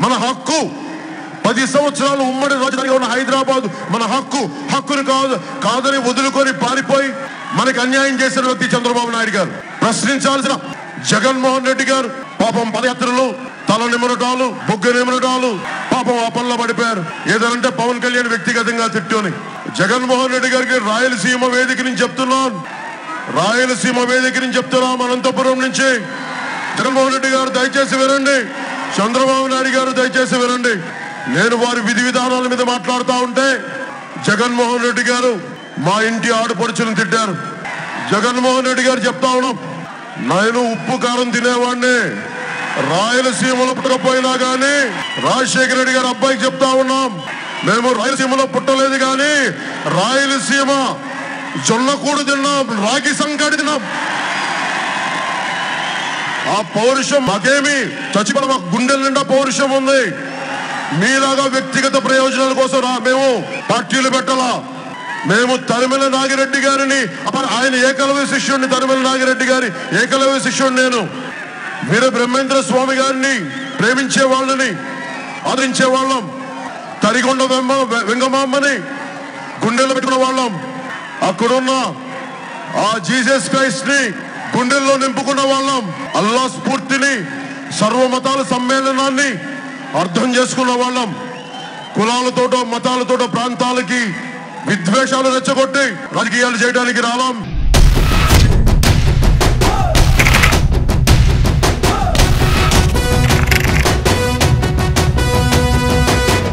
మన హక్కు. 10 సంవత్సరాలు ఉమ్మడి రాజధానిగా ఉన్న హైదరాబాద్ మన హక్కును కాదని వదులుకొని పారిపోయి మనకి అన్యాయం చేసిన వ్యక్తి చంద్రబాబు నాయుడు గారు. ప్రశ్నించాల్సిన జగన్మోహన్ రెడ్డి గారు పాపం పదయాత్రలు, తల నిమరటాలు, బొగ్గ నిమరటాలు, పాపం ఆ పనులు పడిపోయారు. ఏదంటే పవన్ కళ్యాణ్ వ్యక్తిగతంగా తిట్టుని. జగన్మోహన్ రెడ్డి గారికి రాయలసీమ వేదిక నుంచి చెప్తున్నాం, అనంతపురం నుంచి జగన్మోహన్ రెడ్డి గారు దయచేసి వినండి, చంద్రబాబు నాయుడు గారు దయచేసి వినండి. నేను వారి విధి విధానాల మీద మాట్లాడుతూ ఉంటే జగన్మోహన్ రెడ్డి గారు మా ఇంటి ఆడపడుచులను తిట్టారు. జగన్మోహన్ రెడ్డి గారు చెప్తా ఉన్నాం, నేను ఉప్పు కారం తినేవాడిని, రాయలసీమలో పుట్టకపోయినా గానీ రాజశేఖర రెడ్డి గారు అబ్బాయికి చెప్తా ఉన్నాం, మేము రాయలసీమలో పుట్టలేదు కానీ రాయలసీమ జొన్నకూడు తిన్నాం, రాగి సంకటి తిన్నాం. ఆ పౌరుషం మాకేమి చచ్చిపోయిన మా గుండెల నిండా పౌరుషం ఉంది. మీలాగా వ్యక్తిగత ప్రయోజనాల కోసం మేము పార్టీలు పెట్టాలా. మేము తరిమల నాగిరెడ్డి గారిని, ఆయన ఏకలవ్య శిష్యుడిని, తరిమల నాగిరెడ్డి గారి ఏకలవ్య శిష్యుడిని నేను. వీర బ్రహ్మేంద్ర స్వామి గారిని ప్రేమించే వాళ్ళని ఆదరించే వాళ్ళం. తరిగొండ వెంగమామ్మని గుండెల్లో పెట్టుకున్న వాళ్ళం. అక్కడున్న ఆ జీసస్ క్రైస్ట్ ని గుండెల్లో నింపుకున్న వాళ్ళం. అల్లా స్ఫూర్తిని, సర్వమతాల సమ్మేళనాన్ని అర్థం చేసుకున్న వాళ్ళం. కులాలతోటో మతాలతోటో ప్రాంతాలకి విద్వేషాలు రెచ్చగొట్టి రాజకీయాలు చేయడానికి రావాం.